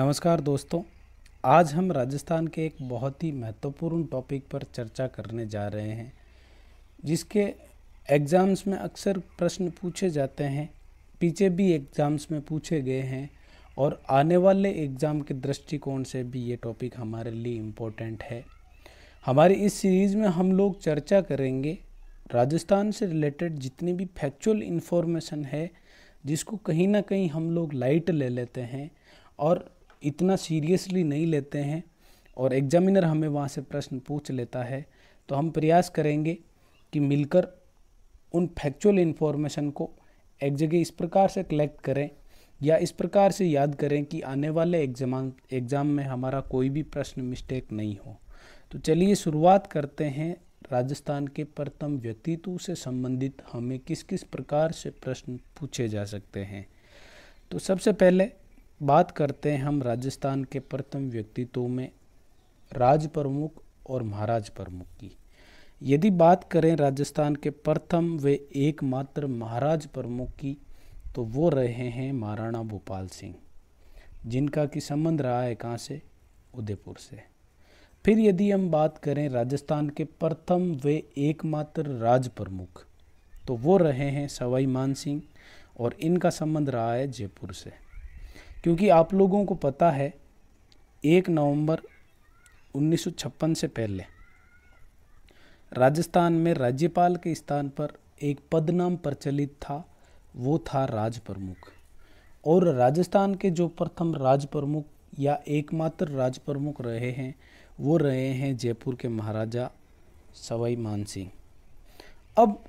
नमस्कार दोस्तों, आज हम राजस्थान के एक बहुत ही महत्वपूर्ण टॉपिक पर चर्चा करने जा रहे हैं, जिसके एग्ज़ाम्स में अक्सर प्रश्न पूछे जाते हैं, पीछे भी एग्ज़ाम्स में पूछे गए हैं और आने वाले एग्ज़ाम के दृष्टिकोण से भी ये टॉपिक हमारे लिए इम्पोर्टेंट है। हमारी इस सीरीज़ में हम लोग चर्चा करेंगे राजस्थान से रिलेटेड जितनी भी फैक्चुअल इन्फॉर्मेशन है, जिसको कहीं ना कहीं हम लोग लाइट ले लेते हैं और इतना सीरियसली नहीं लेते हैं और एग्जामिनर हमें वहाँ से प्रश्न पूछ लेता है। तो हम प्रयास करेंगे कि मिलकर उन फैक्चुअल इन्फॉर्मेशन को एक जगह इस प्रकार से कलेक्ट करें या इस प्रकार से याद करें कि आने वाले एग्ज़ाम में हमारा कोई भी प्रश्न मिस्टेक नहीं हो। तो चलिए शुरुआत करते हैं। राजस्थान के प्रथम व्यक्तित्व से संबंधित हमें किस किस प्रकार से प्रश्न पूछे जा सकते हैं। तो सबसे पहले बात करते हैं हम राजस्थान के प्रथम व्यक्तित्व में राज प्रमुख और महाराज प्रमुख की। यदि बात करें राजस्थान के प्रथम व एकमात्र महाराज प्रमुख की, तो वो रहे हैं महाराणा भूपाल सिंह, जिनका कि संबंध रहा है कहाँ से? उदयपुर से। फिर यदि हम बात करें राजस्थान के प्रथम व एकमात्र राज प्रमुख, तो वो रहे हैं सवाई मान सिंह और इनका संबंध रहा है जयपुर से। क्योंकि आप लोगों को पता है 1 नवंबर 1956 से पहले राजस्थान में राज्यपाल के स्थान पर एक पदनाम प्रचलित था, वो था राज प्रमुख। और राजस्थान के जो प्रथम राज प्रमुख या एकमात्र राज प्रमुख रहे हैं, वो रहे हैं जयपुर के महाराजा सवाई मान सिंह। अब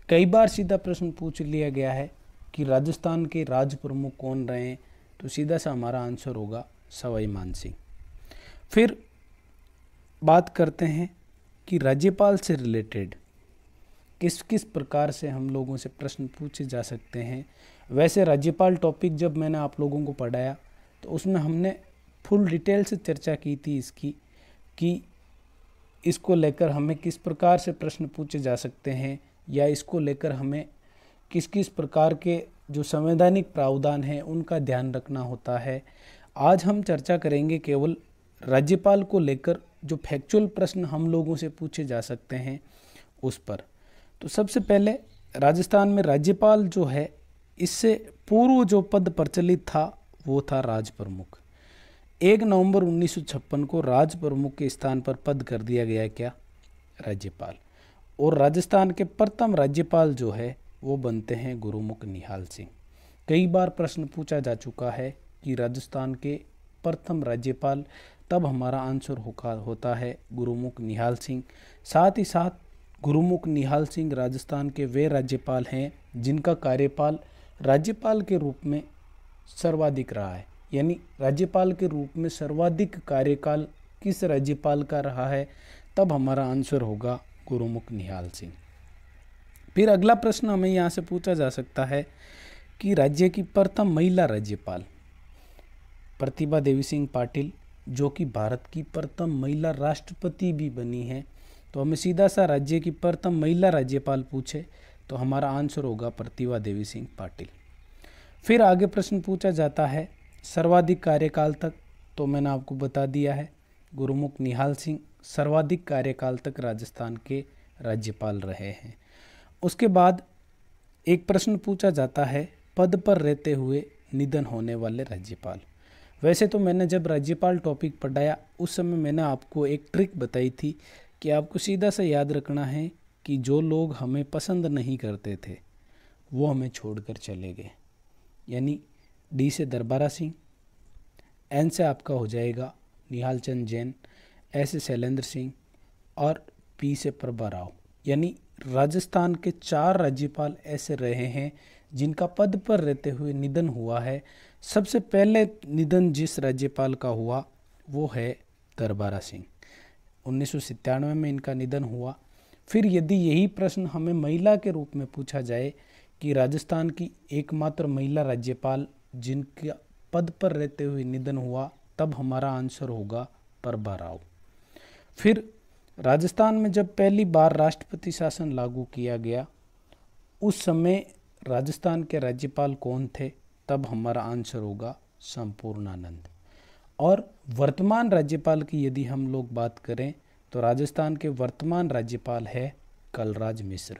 कई बार सीधा प्रश्न पूछ लिया गया है कि राजस्थान के राज प्रमुख कौन रहे हैं, तो सीधा सा हमारा आंसर होगा सवाई मान सिंह। फिर बात करते हैं कि राज्यपाल से रिलेटेड किस किस प्रकार से हम लोगों से प्रश्न पूछे जा सकते हैं। वैसे राज्यपाल टॉपिक जब मैंने आप लोगों को पढ़ाया तो उसमें हमने फुल डिटेल से चर्चा की थी इसकी, कि इसको लेकर हमें किस प्रकार से प्रश्न पूछे जा सकते हैं या इसको लेकर हमें किस किस प्रकार के जो संवैधानिक प्रावधान हैं उनका ध्यान रखना होता है। आज हम चर्चा करेंगे केवल राज्यपाल को लेकर जो फैक्चुअल प्रश्न हम लोगों से पूछे जा सकते हैं उस पर। तो सबसे पहले राजस्थान में राज्यपाल जो है, इससे पूर्व जो पद प्रचलित था वो था राज प्रमुख। 1 नवंबर 1956 को राज प्रमुख के स्थान पर पद कर दिया गया क्या? राज्यपाल। और राजस्थान के प्रथम राज्यपाल जो है वो बनते हैं गुरुमुख निहाल सिंह। कई बार प्रश्न पूछा जा चुका है कि राजस्थान के प्रथम राज्यपाल, तब हमारा आंसर होता है गुरुमुख निहाल सिंह। साथ ही साथ गुरुमुख निहाल सिंह राजस्थान के वे राज्यपाल हैं जिनका कार्यकाल राज्यपाल के रूप में सर्वाधिक रहा है। यानी राज्यपाल के रूप में सर्वाधिक कार्यकाल किस राज्यपाल का रहा है, तब हमारा आंसर होगा गुरुमुख निहाल सिंह। फिर अगला प्रश्न हमें यहाँ से पूछा जा सकता है कि राज्य की प्रथम महिला राज्यपाल प्रतिभा देवी सिंह पाटिल, जो कि भारत की प्रथम महिला राष्ट्रपति भी बनी है, तो हमें सीधा सा राज्य की प्रथम महिला राज्यपाल पूछे तो हमारा आंसर होगा प्रतिभा देवी सिंह पाटिल। फिर आगे प्रश्न पूछा जाता है सर्वाधिक कार्यकाल तक, तो मैंने आपको बता दिया है गुरुमुख निहाल सिंह सर्वाधिक कार्यकाल तक राजस्थान के राज्यपाल रहे हैं। उसके बाद एक प्रश्न पूछा जाता है पद पर रहते हुए निधन होने वाले राज्यपाल। वैसे तो मैंने जब राज्यपाल टॉपिक पढ़ाया उस समय मैंने आपको एक ट्रिक बताई थी कि आपको सीधा सा याद रखना है कि जो लोग हमें पसंद नहीं करते थे वो हमें छोड़कर चले गए। यानी डी से दरबारा सिंह, एन से आपका हो जाएगा निहाल चंद जैन, एस से शैलेंद्र सिंह और पी से प्रभा राव। यानी राजस्थान के 4 राज्यपाल ऐसे रहे हैं जिनका पद पर रहते हुए निधन हुआ है। सबसे पहले निधन जिस राज्यपाल का हुआ वो है दरबारा सिंह, 1997 में इनका निधन हुआ। फिर यदि यही प्रश्न हमें महिला के रूप में पूछा जाए कि राजस्थान की एकमात्र महिला राज्यपाल जिनका पद पर रहते हुए निधन हुआ, तब हमारा आंसर होगा प्रभा राव। फिर राजस्थान में जब पहली बार राष्ट्रपति शासन लागू किया गया उस समय राजस्थान के राज्यपाल कौन थे, तब हमारा आंसर होगा संपूर्णानंद। और वर्तमान राज्यपाल की यदि हम लोग बात करें तो राजस्थान के वर्तमान राज्यपाल है कलराज मिश्र।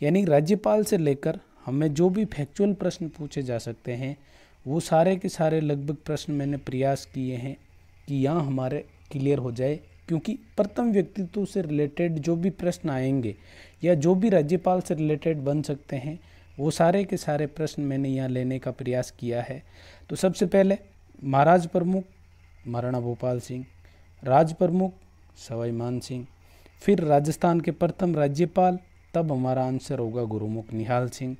यानी राज्यपाल से लेकर हमें जो भी फैक्चुअल प्रश्न पूछे जा सकते हैं वो सारे के सारे लगभग प्रश्न मैंने प्रयास किए हैं कि यहाँ हमारे क्लियर हो जाए, क्योंकि प्रथम व्यक्तित्व से रिलेटेड जो भी प्रश्न आएंगे या जो भी राज्यपाल से रिलेटेड बन सकते हैं वो सारे के सारे प्रश्न मैंने यहाँ लेने का प्रयास किया है। तो सबसे पहले महाराज प्रमुख महाराणा भूपाल सिंह, राज प्रमुख सवाई मान सिंह, फिर राजस्थान के प्रथम राज्यपाल, तब हमारा आंसर होगा गुरुमुख निहाल सिंह।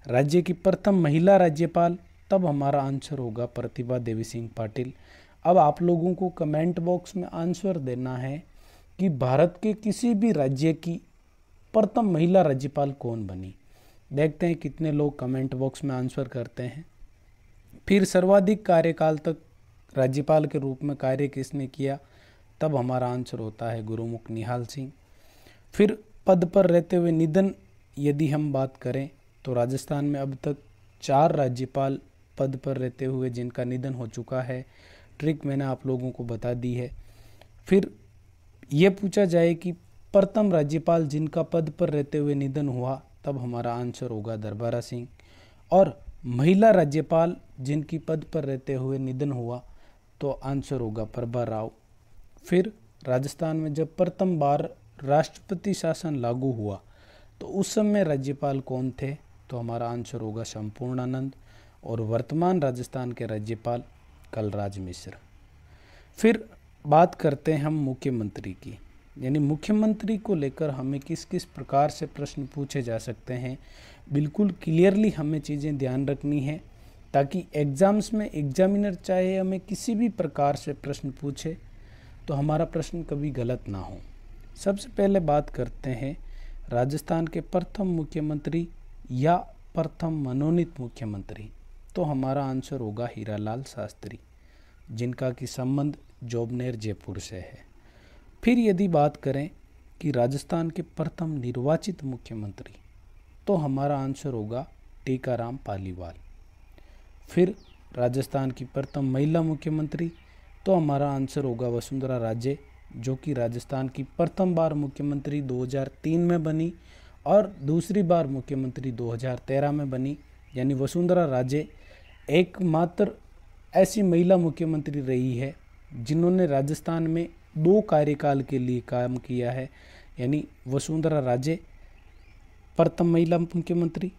राज्य की प्रथम महिला राज्यपाल, तब हमारा आंसर होगा प्रतिभा देवी सिंह पाटिल। अब आप लोगों को कमेंट बॉक्स में आंसर देना है कि भारत के किसी भी राज्य की प्रथम महिला राज्यपाल कौन बनी। देखते हैं कितने लोग कमेंट बॉक्स में आंसर करते हैं। फिर सर्वाधिक कार्यकाल तक राज्यपाल के रूप में कार्य किसने किया, तब हमारा आंसर होता है गुरुमुख निहाल सिंह। फिर पद पर रहते हुए निधन यदि हम बात करें तो राजस्थान में अब तक 4 राज्यपाल पद पर रहते हुए जिनका निधन हो चुका है। ट्रिक मैंने आप लोगों को बता दी है। फिर ये पूछा जाए कि प्रथम राज्यपाल जिनका पद पर रहते हुए निधन हुआ, तब हमारा आंसर होगा दरबारा सिंह। और महिला राज्यपाल जिनकी पद पर रहते हुए निधन हुआ तो आंसर होगा प्रभा राव। फिर राजस्थान में जब प्रथम बार राष्ट्रपति शासन लागू हुआ तो उस समय राज्यपाल कौन थे, तो हमारा आंसर होगा संपूर्णानंद। और वर्तमान राजस्थान के राज्यपाल कलराज मिश्र। फिर बात करते हैं हम मुख्यमंत्री की, यानी मुख्यमंत्री को लेकर हमें किस किस प्रकार से प्रश्न पूछे जा सकते हैं। बिल्कुल क्लियरली हमें चीज़ें ध्यान रखनी है ताकि एग्ज़ाम्स में एग्जामिनर चाहे हमें किसी भी प्रकार से प्रश्न पूछे तो हमारा प्रश्न कभी गलत ना हो। सबसे पहले बात करते हैं राजस्थान के प्रथम मुख्यमंत्री या प्रथम मनोनीत मुख्यमंत्री, तो हमारा आंसर होगा हीरालाल शास्त्री, जिनका कि संबंध जोबनेर जयपुर से है। फिर यदि बात करें कि राजस्थान के प्रथम निर्वाचित मुख्यमंत्री, तो हमारा आंसर होगा टीकाराम पालीवाल। फिर राजस्थान की प्रथम महिला मुख्यमंत्री, तो हमारा आंसर होगा वसुंधरा राजे, जो कि राजस्थान की प्रथम बार मुख्यमंत्री 2003 में बनी और दूसरी बार मुख्यमंत्री 2013 में बनी। यानी वसुंधरा राजे एकमात्र ऐसी महिला मुख्यमंत्री रही है जिन्होंने राजस्थान में 2 कार्यकाल के लिए काम किया है। यानी वसुंधरा राजे प्रथम महिला मुख्यमंत्री।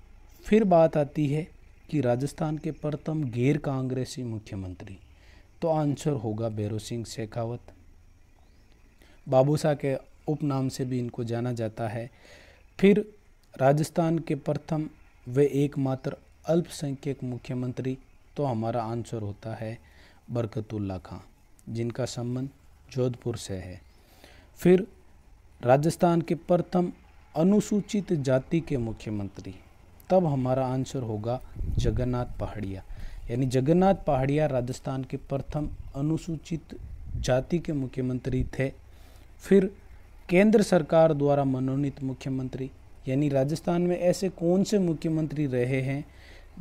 फिर बात आती है कि राजस्थान के प्रथम गैर कांग्रेसी मुख्यमंत्री, तो आंसर होगा भैरों सिंह शेखावत। बाबूशाह के उपनाम से भी इनको जाना जाता है। फिर राजस्थान के प्रथम व एकमात्र अल्पसंख्यक मुख्यमंत्री, तो हमारा आंसर होता है बरकतुल्ला खां, जिनका संबंध जोधपुर से है। फिर राजस्थान के प्रथम अनुसूचित जाति के मुख्यमंत्री, तब हमारा आंसर होगा जगन्नाथ पहाड़िया। यानी जगन्नाथ पहाड़िया राजस्थान के प्रथम अनुसूचित जाति के मुख्यमंत्री थे। फिर केंद्र सरकार द्वारा मनोनीत मुख्यमंत्री, यानी राजस्थान में ऐसे कौन से मुख्यमंत्री रहे हैं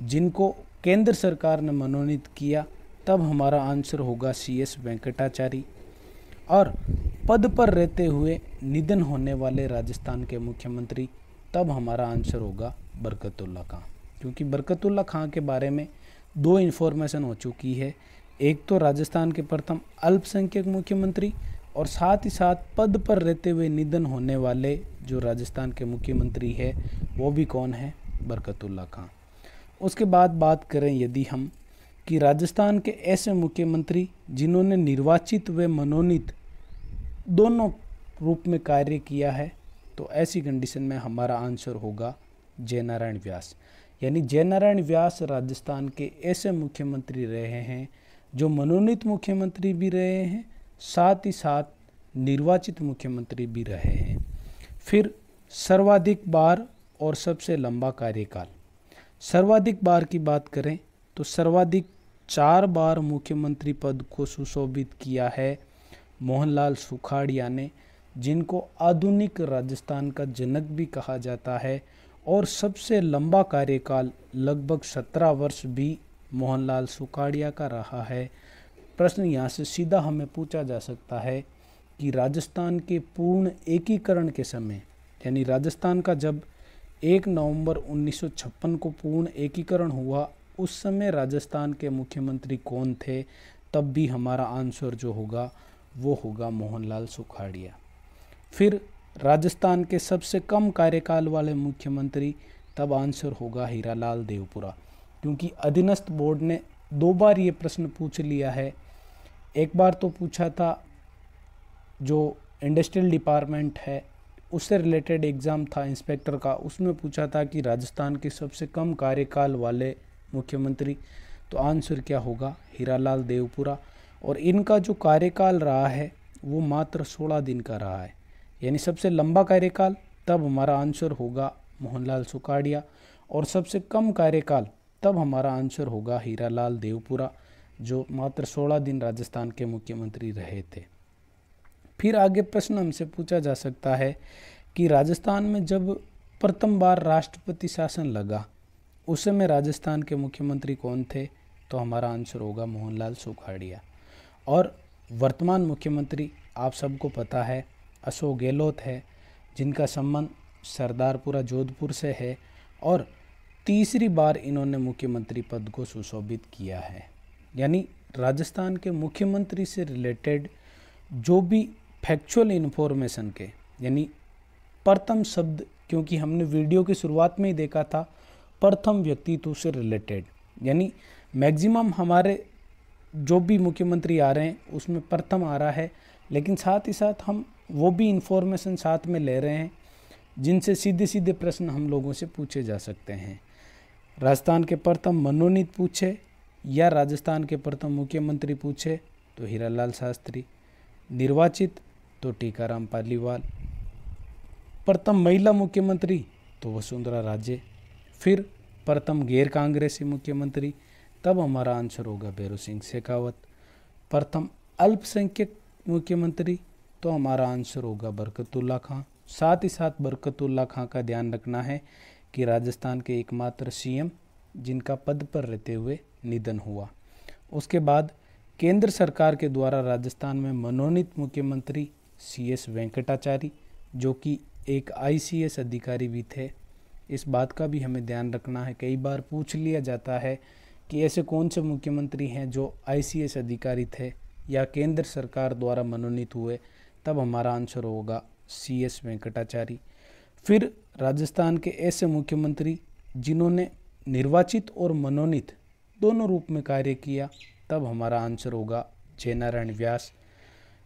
जिनको केंद्र सरकार ने मनोनीत किया, तब हमारा आंसर होगा CS वेंकटाचारी। और पद पर रहते हुए निधन होने वाले राजस्थान के मुख्यमंत्री, तब हमारा आंसर होगा बरकतुल्ला खां, क्योंकि बरकतुल्ला खां के बारे में 2 इन्फॉर्मेशन हो चुकी है। एक तो राजस्थान के प्रथम अल्पसंख्यक मुख्यमंत्री और साथ ही साथ पद पर रहते हुए निधन होने वाले जो राजस्थान के मुख्यमंत्री है वो भी कौन है, बरकतुल्ला खां। उसके बाद बात करें यदि हम कि राजस्थान के ऐसे मुख्यमंत्री जिन्होंने निर्वाचित व मनोनीत दोनों रूप में कार्य किया है, तो ऐसी कंडीशन में हमारा आंसर होगा जयनारायण व्यास। यानी जयनारायण व्यास राजस्थान के ऐसे मुख्यमंत्री रहे हैं जो मनोनीत मुख्यमंत्री भी रहे हैं, साथ ही साथ निर्वाचित मुख्यमंत्री भी रहे हैं। फिर सर्वाधिक बार और सबसे लंबा कार्यकाल। सर्वाधिक बार की बात करें तो सर्वाधिक 4 बार मुख्यमंत्री पद को सुशोभित किया है मोहनलाल सुखाड़िया ने, जिनको आधुनिक राजस्थान का जनक भी कहा जाता है। और सबसे लंबा कार्यकाल लगभग 17 वर्ष भी मोहनलाल सुखाड़िया का रहा है। प्रश्न यहाँ से सीधा हमें पूछा जा सकता है कि राजस्थान के पूर्ण एकीकरण के समय, यानी राजस्थान का जब 1 नवंबर 1956 को पूर्ण एकीकरण हुआ, उस समय राजस्थान के मुख्यमंत्री कौन थे, तब भी हमारा आंसर जो होगा वो होगा मोहनलाल सुखाड़िया। फिर राजस्थान के सबसे कम कार्यकाल वाले मुख्यमंत्री, तब आंसर होगा हीरालाल देवपुरा, क्योंकि अधीनस्थ बोर्ड ने 2 बार ये प्रश्न पूछ लिया है। एक बार तो पूछा था जो इंडस्ट्रियल डिपार्टमेंट है उससे रिलेटेड एग्ज़ाम था इंस्पेक्टर का, उसमें पूछा था कि राजस्थान के सबसे कम कार्यकाल वाले मुख्यमंत्री, तो आंसर क्या होगा हीरालाल देवपुरा। और इनका जो कार्यकाल रहा है वो मात्र 16 दिन का रहा है, यानी सबसे लंबा कार्यकाल, तब हमारा आंसर होगा मोहनलाल सुखाड़िया। और सबसे कम कार्यकाल, तब हमारा आंसर होगा हीरालाल देवपुरा, जो मात्र 16 दिन राजस्थान के मुख्यमंत्री रहे थे। फिर आगे प्रश्न हमसे पूछा जा सकता है कि राजस्थान में जब प्रथम बार राष्ट्रपति शासन लगा, उस समय राजस्थान के मुख्यमंत्री कौन थे, तो हमारा आंसर होगा मोहनलाल सुखाड़िया। और वर्तमान मुख्यमंत्री आप सबको पता है अशोक गहलोत है, जिनका संबंध सरदारपुरा जोधपुर से है और तीसरी बार इन्होंने मुख्यमंत्री पद को सुशोभित किया है। यानी राजस्थान के मुख्यमंत्री से रिलेटेड जो भी फैक्चुअल इन्फॉर्मेशन के, यानी प्रथम शब्द, क्योंकि हमने वीडियो की शुरुआत में ही देखा था प्रथम व्यक्तित्व से रिलेटेड, यानी मैक्सिमम हमारे जो भी मुख्यमंत्री आ रहे हैं उसमें प्रथम आ रहा है, लेकिन साथ ही साथ हम वो भी इंफॉर्मेशन साथ में ले रहे हैं जिनसे सीधे सीधे प्रश्न हम लोगों से पूछे जा सकते हैं। राजस्थान के प्रथम मनोनीत पूछे या राजस्थान के प्रथम मुख्यमंत्री पूछे तो हीरालाल शास्त्री, निर्वाचित तो टीकाराम पालीवाल, प्रथम महिला मुख्यमंत्री तो वसुंधरा राजे, फिर प्रथम गैर कांग्रेसी मुख्यमंत्री, तब हमारा आंसर होगा भैरों सिंह शेखावत, प्रथम अल्पसंख्यक मुख्यमंत्री तो हमारा आंसर होगा बरकतुल्ला खां। साथ ही साथ बरकतुल्ला खां का ध्यान रखना है कि राजस्थान के एकमात्र सीएम जिनका पद पर रहते हुए निधन हुआ। उसके बाद केंद्र सरकार के द्वारा राजस्थान में मनोनीत मुख्यमंत्री CS वेंकटाचारी, जो कि एक ICS अधिकारी भी थे। इस बात का भी हमें ध्यान रखना है, कई बार पूछ लिया जाता है कि ऐसे कौन से मुख्यमंत्री हैं जो ICS अधिकारी थे या केंद्र सरकार द्वारा मनोनीत हुए, तब हमारा आंसर होगा CS वेंकटाचारी। फिर राजस्थान के ऐसे मुख्यमंत्री जिन्होंने निर्वाचित और मनोनीत दोनों रूप में कार्य किया, तब हमारा आंसर होगा जयनारायण व्यास,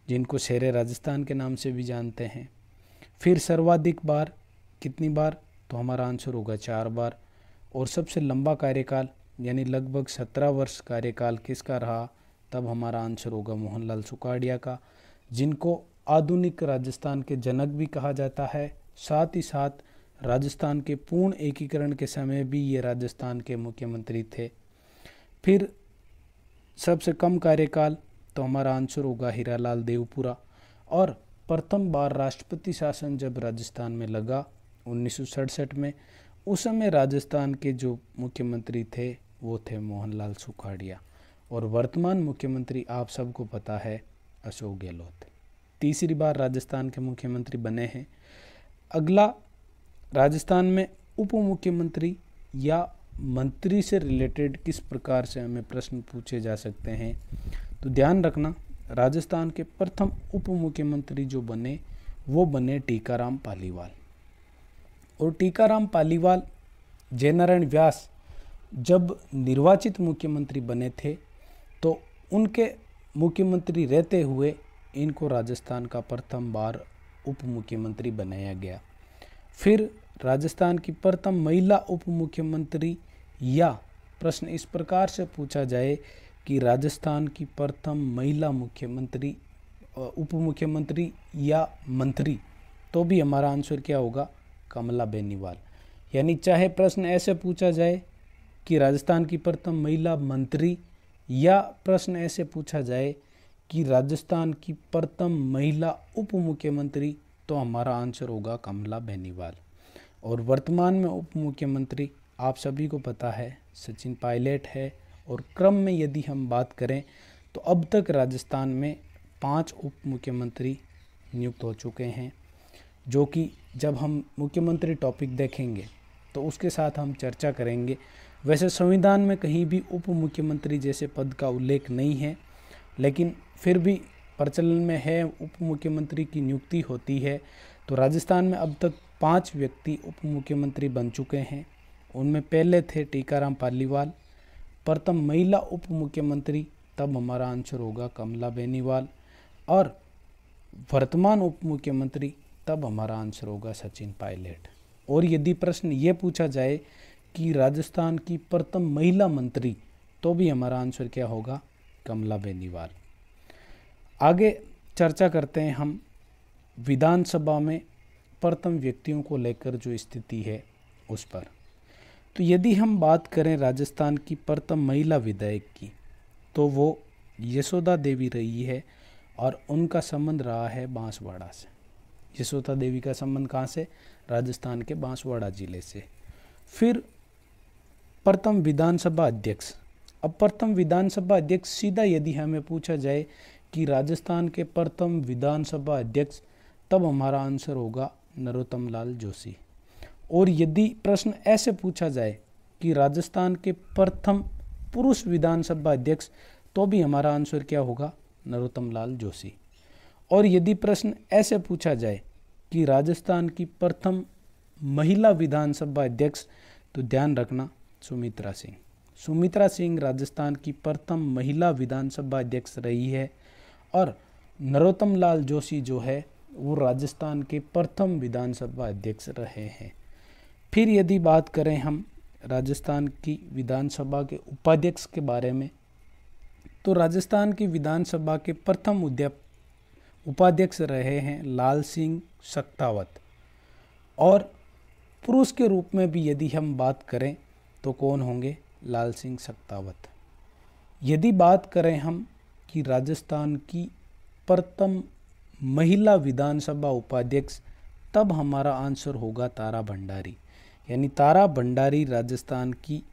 जिनको शेरे राजस्थान के नाम से भी जानते हैं। फिर सर्वाधिक बार कितनी बार, तो हमारा आंसर होगा 4 बार। और सबसे लंबा कार्यकाल यानी लगभग 17 वर्ष कार्यकाल किसका रहा, तब हमारा आंसर होगा मोहनलाल सुखाड़िया का, जिनको आधुनिक राजस्थान के जनक भी कहा जाता है। साथ ही साथ राजस्थान के पूर्ण एकीकरण के समय भी ये राजस्थान के मुख्यमंत्री थे। फिर सबसे कम कार्यकाल, तो हमारा आंसर होगा हीरालाल देवपुरा। और प्रथम बार राष्ट्रपति शासन जब राजस्थान में लगा 1967 में, उस समय राजस्थान के जो मुख्यमंत्री थे वो थे मोहनलाल सुखाड़िया। और वर्तमान मुख्यमंत्री आप सबको पता है अशोक गहलोत, तीसरी बार राजस्थान के मुख्यमंत्री बने हैं। अगला, राजस्थान में उप मुख्यमंत्री या मंत्री से रिलेटेड किस प्रकार से हमें प्रश्न पूछे जा सकते हैं, तो ध्यान रखना राजस्थान के प्रथम उप मुख्यमंत्री जो बने वो बने टीकाराम पालीवाल। और टीकाराम पालीवाल जयनारायण व्यास जब निर्वाचित मुख्यमंत्री बने थे तो उनके मुख्यमंत्री रहते हुए इनको राजस्थान का प्रथम बार उप मुख्यमंत्री बनाया गया। फिर राजस्थान की प्रथम महिला उप मुख्यमंत्री, या प्रश्न इस प्रकार से पूछा जाए कि राजस्थान की प्रथम महिला मुख्यमंत्री, उप मुख्यमंत्री या मंत्री, तो भी हमारा आंसर क्या होगा कमला बेनीवाल। यानी चाहे प्रश्न ऐसे पूछा जाए कि राजस्थान की प्रथम महिला मंत्री, या प्रश्न ऐसे पूछा जाए कि राजस्थान की प्रथम महिला उप मुख्यमंत्री, तो हमारा आंसर होगा कमला बेनीवाल। और वर्तमान में उप मुख्यमंत्री आप सभी को पता है सचिन पायलट है। और क्रम में यदि हम बात करें तो अब तक राजस्थान में 5 उप मुख्यमंत्री नियुक्त हो चुके हैं, जो कि जब हम मुख्यमंत्री टॉपिक देखेंगे तो उसके साथ हम चर्चा करेंगे। वैसे संविधान में कहीं भी उप मुख्यमंत्री जैसे पद का उल्लेख नहीं है, लेकिन फिर भी प्रचलन में है, उप मुख्यमंत्री की नियुक्ति होती है। तो राजस्थान में अब तक 5 व्यक्ति उप मुख्यमंत्री बन चुके हैं। उनमें पहले थे टीकाराम पालीवाल, प्रथम महिला उप मुख्यमंत्री, तब हमारा आंसर होगा कमला बेनीवाल, और वर्तमान उप मुख्यमंत्री, तब हमारा आंसर होगा सचिन पायलट। और यदि प्रश्न ये पूछा जाए कि राजस्थान की प्रथम महिला मंत्री, तो भी हमारा आंसर क्या होगा, कमला बेनीवाल। आगे चर्चा करते हैं हम विधानसभा में प्रथम व्यक्तियों को लेकर जो स्थिति है उस पर। तो यदि हम बात करें राजस्थान की प्रथम महिला विधायक की, तो वो यशोदा देवी रही है और उनका संबंध रहा है बांसवाड़ा से। यशोदा देवी का संबंध कहाँ से, राजस्थान के बांसवाड़ा जिले से। फिर प्रथम विधानसभा अध्यक्ष। अब प्रथम विधानसभा अध्यक्ष सीधा यदि हमें पूछा जाए कि राजस्थान के प्रथम विधानसभा अध्यक्ष, तब हमारा आंसर होगा नरोत्तम लाल जोशी। और यदि प्रश्न ऐसे पूछा जाए कि राजस्थान के प्रथम पुरुष विधानसभा अध्यक्ष, तो भी हमारा आंसर क्या होगा, नरोत्तम लाल जोशी। और यदि प्रश्न ऐसे पूछा जाए कि राजस्थान की प्रथम महिला विधानसभा अध्यक्ष, तो ध्यान रखना सुमित्रा सिंह। सुमित्रा सिंह राजस्थान की प्रथम महिला विधानसभा अध्यक्ष रही है, और नरोत्तम लाल जोशी जो है वो राजस्थान के प्रथम विधानसभा अध्यक्ष रहे हैं। फिर यदि बात करें हम राजस्थान की विधानसभा के उपाध्यक्ष के बारे में, तो राजस्थान की विधानसभा के प्रथम उपाध्यक्ष रहे हैं लाल सिंह सक्तावत। और पुरुष के रूप में भी यदि हम बात करें तो कौन होंगे, लाल सिंह सक्तावत। यदि बात करें हम कि राजस्थान की प्रथम महिला विधानसभा उपाध्यक्ष, तब हमारा आंसर होगा तारा भंडारी। यानी तारा भंडारी राजस्थान की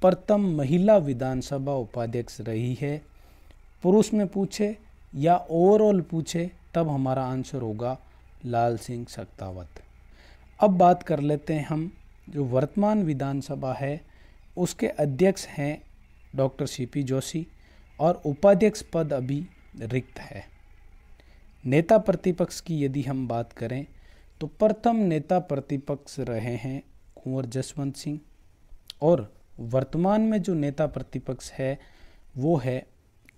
प्रथम महिला विधानसभा उपाध्यक्ष रही है। पुरुष में पूछे या ओवरऑल पूछे, तब हमारा आंसर होगा लाल सिंह सक्तावत। अब बात कर लेते हैं हम जो वर्तमान विधानसभा है उसके अध्यक्ष हैं डॉक्टर सीपी जोशी, और उपाध्यक्ष पद अभी रिक्त है। नेता प्रतिपक्ष की यदि हम बात करें तो प्रथम नेता प्रतिपक्ष रहे हैं कुंवर जसवंत सिंह, और वर्तमान में जो नेता प्रतिपक्ष है वो है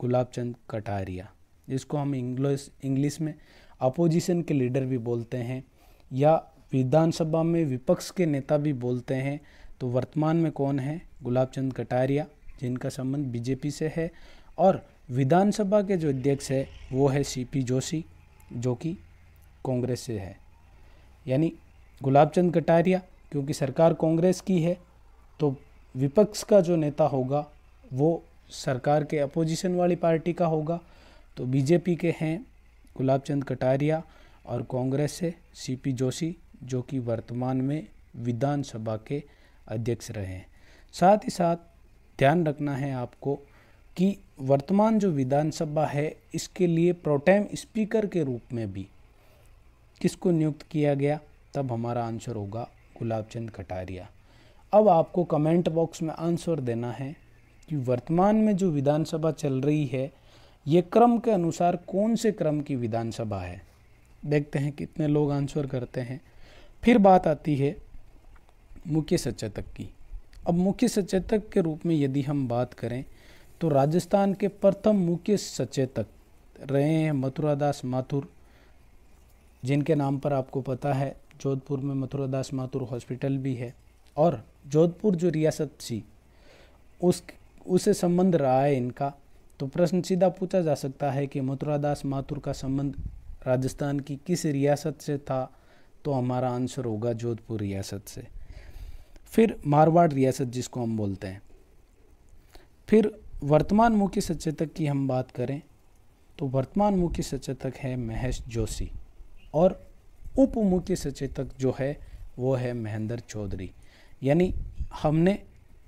गुलाब चंद कटारिया, जिसको हम इंग्लिश में अपोजिशन के लीडर भी बोलते हैं या विधानसभा में विपक्ष के नेता भी बोलते हैं। तो वर्तमान में कौन है, गुलाब चंद कटारिया, जिनका संबंध बीजेपी से है, और विधानसभा के जो अध्यक्ष है वो है सीपी जोशी, जो कि कांग्रेस से है। यानी गुलाब चंद कटारिया, क्योंकि सरकार कांग्रेस की है, तो विपक्ष का जो नेता होगा वो सरकार के अपोजिशन वाली पार्टी का होगा। तो बीजेपी के हैं गुलाब चंद कटारिया, और कांग्रेस से सीपी जोशी, जो कि वर्तमान में विधानसभा के अध्यक्ष रहे हैं। साथ ही साथ ध्यान रखना है आपको कि वर्तमान जो विधानसभा है इसके लिए प्रोटेम स्पीकर के रूप में भी किसको नियुक्त किया गया, तब हमारा आंसर होगा गुलाब चंद कटारिया। अब आपको कमेंट बॉक्स में आंसर देना है कि वर्तमान में जो विधानसभा चल रही है ये क्रम के अनुसार कौन से क्रम की विधानसभा है। देखते हैं कितने लोग आंसर करते हैं। फिर बात आती है मुख्य सचेतक की। अब मुख्य सचेतक के रूप में यदि हम बात करें तो राजस्थान के प्रथम मुख्य सचेतक रहे हैं मथुरादास माथुर, जिनके नाम पर आपको पता है जोधपुर में मथुरादास माथुर हॉस्पिटल भी है, और जोधपुर जो रियासत थी उससे संबंध रहा है इनका। तो प्रश्न सीधा पूछा जा सकता है कि मथुरादास माथुर का संबंध राजस्थान की किस रियासत से था, तो हमारा आंसर होगा जोधपुर रियासत से। फिर मारवाड़ रियासत जिसको हम बोलते हैं। फिर वर्तमान मुख्य सचेतक की हम बात करें तो वर्तमान मुख्य सचेतक है महेश जोशी, और उप मुख्य सचेतक जो है वो है महेंद्र चौधरी। यानी हमने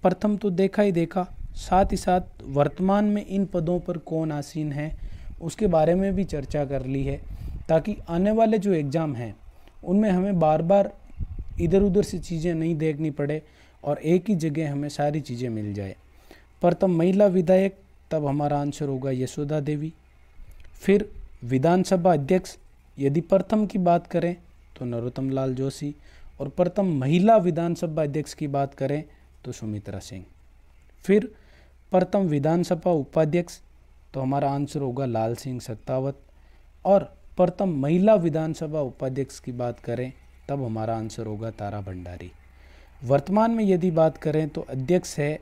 प्रथम तो देखा ही देखा साथ ही साथ वर्तमान में इन पदों पर कौन आसीन है उसके बारे में भी चर्चा कर ली है, ताकि आने वाले जो एग्ज़ाम हैं उनमें हमें बार बार इधर उधर से चीज़ें नहीं देखनी पड़े और एक ही जगह हमें सारी चीज़ें मिल जाए। प्रथम महिला विधायक, तब हमारा आंसर होगा यशोदा देवी। फिर विधानसभा अध्यक्ष, यदि प्रथम की बात करें तो नरोत्तम लाल जोशी, और प्रथम महिला विधानसभा अध्यक्ष की बात करें तो सुमित्रा सिंह। फिर प्रथम विधानसभा उपाध्यक्ष, तो हमारा आंसर होगा लाल सिंह सत्तावत, और प्रथम महिला विधानसभा उपाध्यक्ष की बात करें तब हमारा आंसर होगा तारा भंडारी। वर्तमान में यदि बात करें तो अध्यक्ष है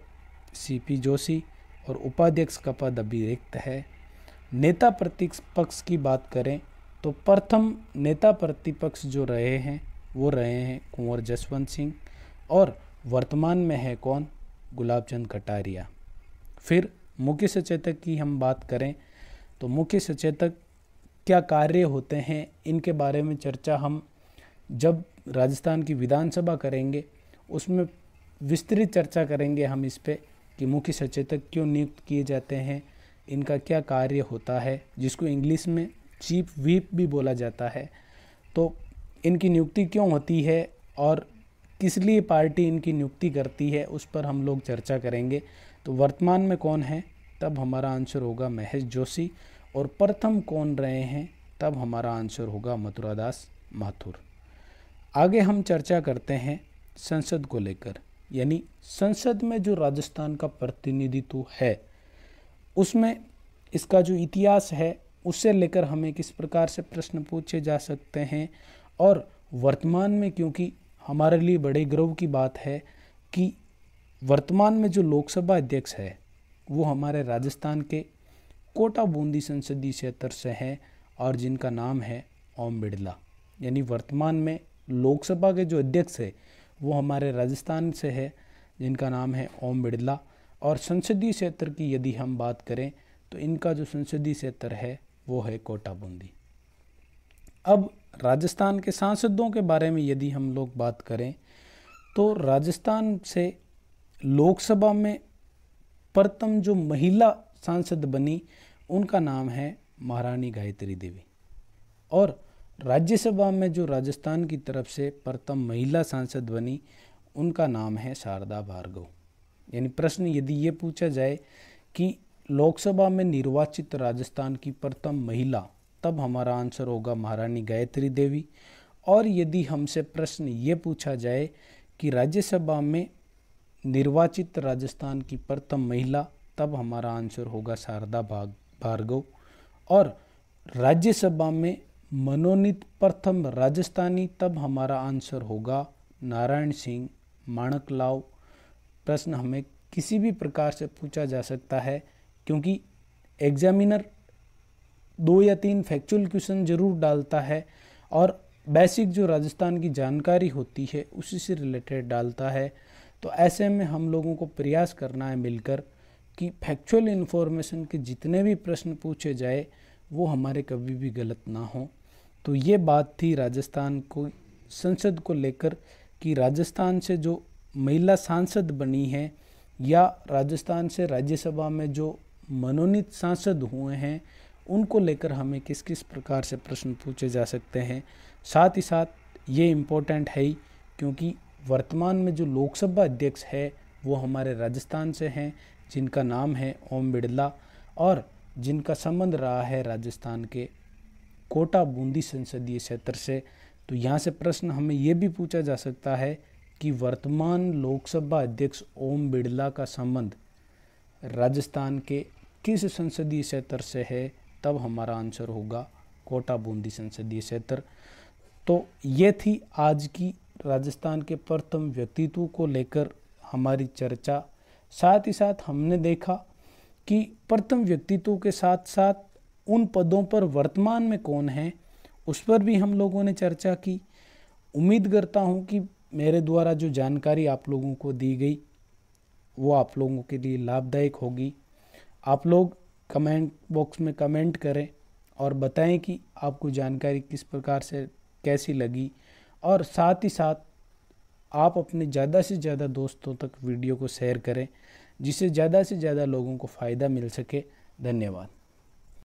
सीपी जोशी और उपाध्यक्ष का पद अभी रिक्त है। नेता प्रतिपक्ष की बात करें तो प्रथम नेता प्रतिपक्ष जो रहे हैं वो रहे हैं कुंवर जसवंत सिंह, और वर्तमान में है कौन, गुलाब चंद कटारिया। फिर मुख्य सचेतक की हम बात करें तो मुख्य सचेतक क्या कार्य होते हैं, इनके बारे में चर्चा हम जब राजस्थान की विधानसभा करेंगे उसमें विस्तृत चर्चा करेंगे हम इस पे कि मुख्य सचेतक क्यों नियुक्त किए जाते हैं, इनका क्या कार्य होता है, जिसको इंग्लिश में चीफ व्हिप भी बोला जाता है। तो इनकी नियुक्ति क्यों होती है और किस लिए पार्टी इनकी नियुक्ति करती है, उस पर हम लोग चर्चा करेंगे। तो वर्तमान में कौन है, तब हमारा आंसर होगा महेश जोशी, और प्रथम कौन रहे हैं, तब हमारा आंसर होगा मथुरादास माथुर। आगे हम चर्चा करते हैं संसद को लेकर, यानी संसद में जो राजस्थान का प्रतिनिधित्व है उसमें इसका जो इतिहास है उससे लेकर हमें किस प्रकार से प्रश्न पूछे जा सकते हैं। और वर्तमान में, क्योंकि हमारे लिए बड़े गर्व की बात है कि वर्तमान में जो लोकसभा अध्यक्ष है वो हमारे राजस्थान के कोटा बूंदी संसदीय क्षेत्र से हैं और जिनका नाम है ओम बिड़ला। यानी वर्तमान में लोकसभा के जो अध्यक्ष है वो हमारे राजस्थान से है जिनका नाम है ओम बिड़ला। और संसदीय क्षेत्र की यदि हम बात करें तो इनका जो संसदीय क्षेत्र है वो है कोटा बूंदी। अब राजस्थान के सांसदों के बारे में यदि हम लोग बात करें तो राजस्थान से लोकसभा में प्रथम जो महिला सांसद बनी उनका नाम है महारानी गायत्री देवी, और राज्यसभा में जो राजस्थान की तरफ से प्रथम महिला सांसद बनी उनका नाम है शारदा भार्गव। यानी प्रश्न यदि ये पूछा जाए कि लोकसभा में निर्वाचित राजस्थान की प्रथम महिला, तब हमारा आंसर होगा महारानी गायत्री देवी। और यदि हमसे प्रश्न ये पूछा जाए कि राज्यसभा में निर्वाचित राजस्थान की प्रथम महिला, तब हमारा आंसर होगा शारदा भार्गव। और राज्यसभा में मनोनीत प्रथम राजस्थानी, तब हमारा आंसर होगा नारायण सिंह माणकलाव। प्रश्न हमें किसी भी प्रकार से पूछा जा सकता है, क्योंकि एग्जामिनर 2 या 3 फैक्चुअल क्वेश्चन जरूर डालता है और बेसिक जो राजस्थान की जानकारी होती है उसी से रिलेटेड डालता है। तो ऐसे में हम लोगों को प्रयास करना है मिलकर कि फैक्चुअल इन्फॉर्मेशन के जितने भी प्रश्न पूछे जाए वो हमारे कभी भी गलत ना हो। तो ये बात थी राजस्थान को संसद को लेकर कि राजस्थान से जो महिला सांसद बनी है या राजस्थान से राज्यसभा में जो मनोनीत सांसद हुए हैं उनको लेकर हमें किस किस प्रकार से प्रश्न पूछे जा सकते हैं। साथ ही साथ ये इम्पोर्टेंट है ही क्योंकि वर्तमान में जो लोकसभा अध्यक्ष है वो हमारे राजस्थान से हैं जिनका नाम है ओम बिड़ला, और जिनका संबंध रहा है राजस्थान के कोटा बूंदी संसदीय क्षेत्र से। तो यहाँ से प्रश्न हमें ये भी पूछा जा सकता है कि वर्तमान लोकसभा अध्यक्ष ओम बिड़ला का संबंध राजस्थान के किस संसदीय क्षेत्र से है, तब हमारा आंसर होगा कोटा बूंदी संसदीय क्षेत्र। तो ये थी आज की राजस्थान के प्रथम व्यक्तित्व को लेकर हमारी चर्चा। साथ ही साथ हमने देखा कि प्रथम व्यक्तित्व के साथ साथ उन पदों पर वर्तमान में कौन है उस पर भी हम लोगों ने चर्चा की। उम्मीद करता हूँ कि मेरे द्वारा जो जानकारी आप लोगों को दी गई वो आप लोगों के लिए लाभदायक होगी। आप लोग कमेंट बॉक्स में कमेंट करें और बताएं कि आपको जानकारी किस प्रकार से कैसी लगी, और साथ ही साथ आप अपने ज़्यादा से ज़्यादा दोस्तों तक वीडियो को शेयर करें जिससे ज़्यादा से ज़्यादा लोगों को फ़ायदा मिल सके। धन्यवाद।